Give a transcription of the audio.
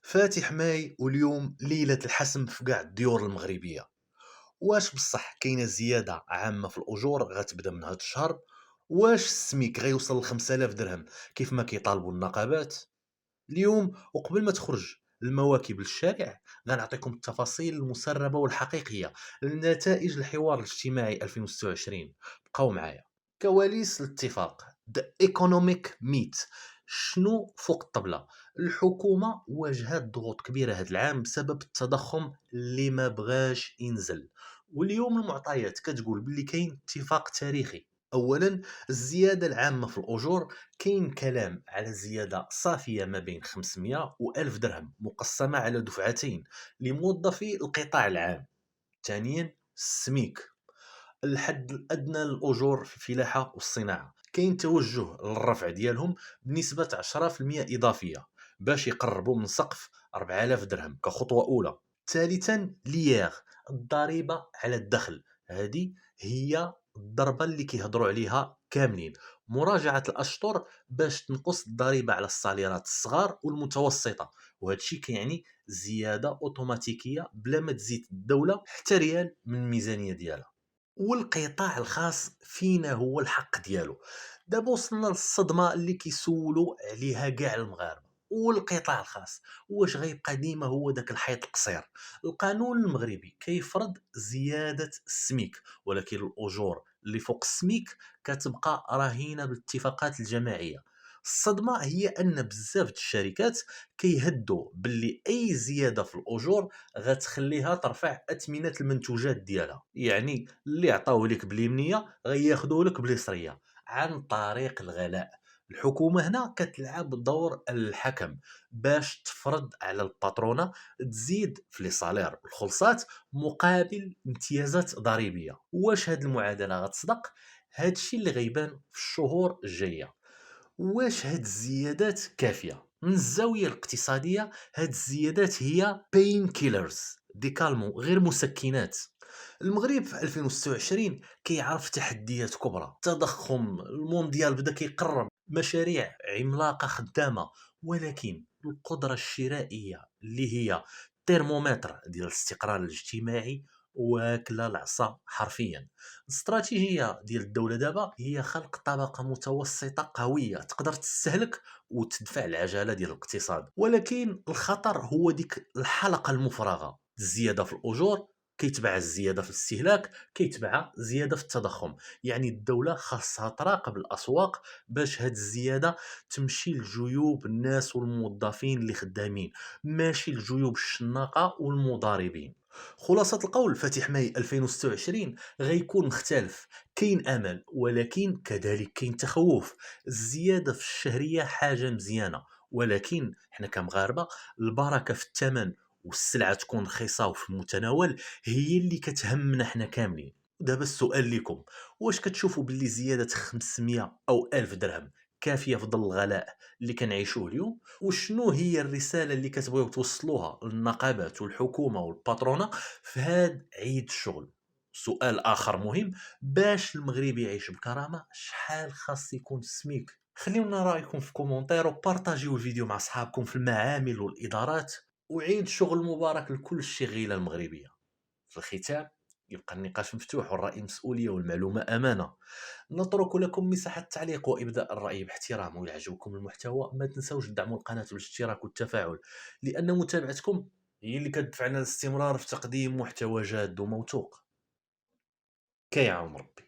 فاتح ماي واليوم ليلة الحسم في كاع الديور المغربية. واش بصح كاينة زيادة عامة في الأجور غتبدا من هاد الشهر؟ واش السميك غيوصل ل5000 درهم كيف ما كيطالبوا النقابات؟ اليوم وقبل ما تخرج المواكب للشارع غنعطيكم التفاصيل المسربة والحقيقية لنتائج الحوار الاجتماعي 2026. بقاو معايا. كواليس الاتفاق The Economic Meet. شنو فوق الطبلة؟ الحكومة واجهت ضغوط كبيرة هذا العام بسبب التضخم اللي ما بغاش ينزل، واليوم المعطيات كتقول باللي كاين اتفاق تاريخي. اولا، الزيادة العامة في الأجور، كاين كلام على زيادة صافية ما بين 500 و 1000 درهم مقسمة على دفعتين لموظفي القطاع العام. ثانيا، السميك، الحد الأدنى للأجور في الفلاحة والصناعة، كاين توجه للرفع ديالهم بنسبة 10% إضافية باش يقربوا من سقف 4000 درهم كخطوة أولى. ثالثا، ليير، الضريبة على الدخل، هذه هي الضربة اللي كيهضروا عليها كاملين، مراجعة الأشطر باش تنقص الضريبة على الصاليرات الصغار والمتوسطة، وهذا الشيء كيعني زيادة أوتوماتيكية بلا ما تزيد الدولة حتى ريال من الميزانية ديالها. والقطاع الخاص فينا هو الحق ديالو؟ دابا وصلنا للصدمه اللي كيسولوا عليها كاع المغاربه. والقطاع الخاص واش غيبقى ديما هو داك الحيط القصير؟ القانون المغربي كيفرض زياده السميك، ولكن الاجور اللي فوق السميك كتبقى رهينه بالاتفاقات الجماعيه. الصدمه هي ان بزاف د الشركات كيهدوا باللي اي زياده في الاجور غتخليها ترفع اثمنه المنتوجات ديالها، يعني اللي عطاوه لك باليمنيه غياخذوه لك باليسريه عن طريق الغلاء. الحكومه هنا كتلعب دور الحكم باش تفرض على الباترونه تزيد في لي صالير الخلصات مقابل امتيازات ضريبيه. واش هاد المعادله غتصدق؟ هادشي اللي غيبان في الشهور الجايه. واش هاد الزيادات كافيه؟ من الزاويه الاقتصاديه هاد الزيادات هي بين كيلرز، ديكالمون غير مسكنات. المغرب في 2026 كيعرف تحديات كبرى، التضخم المونديال بدا كيقرب، مشاريع عملاقه خدامه، ولكن القدره الشرائيه اللي هي الترمومتر ديال الاستقرار الاجتماعي واكله العصا حرفيا. الاستراتيجيه ديال الدوله دابا هي خلق طبقه متوسطه قويه تقدر تستهلك وتدفع العجله ديال الاقتصاد، ولكن الخطر هو ديك الحلقه المفرغه، الزياده في الاجور كيتبع الزياده في الاستهلاك كيتبع زياده في التضخم. يعني الدوله خاصها تراقب الاسواق باش هاد الزياده تمشي لجيوب الناس والموظفين اللي خدامين، ماشي لجيوب الشناقه والمضاربين. خلاصة القول، فاتح ماي 2026 غيكون مختلف. كاين امل ولكن كذلك كاين تخوف. الزيادة في الشهرية حاجة مزيانة، ولكن حنا كمغاربة البركة في الثمن والسلعة تكون رخيصة وفي المتناول هي اللي كتهمنا حنا كاملين. دابا السؤال لكم، واش كتشوفوا باللي زيادة 500 أو 1000 درهم كافية في ظل الغلاء اللي كنعيشوه اليوم؟ وشنو هي الرسالة اللي كتبغيو توصلوها للنقابات والحكومة والباترونة في هاد عيد الشغل؟ سؤال آخر مهم، باش المغربي يعيش بكرامة شحال خاص يكون السميك؟ خليونا رأيكم في كومنتير وبارطاجيو الفيديو مع صحابكم في المعامل والإدارات، وعيد شغل مبارك لكل الشغيلة المغربية. في الختام، يبقى النقاش مفتوح والرأي مسؤولية والمعلومة أمانة. نترك لكم مساحة التعليق وإبداء الرأي باحترام، وإذا عجبكم المحتوى ما تنسوش تدعموا القناة بالاشتراك والتفاعل، لأن متابعتكم هي اللي كتدفعنا للاستمرار في تقديم محتوى جاد وموثوق. كيعاون ربي.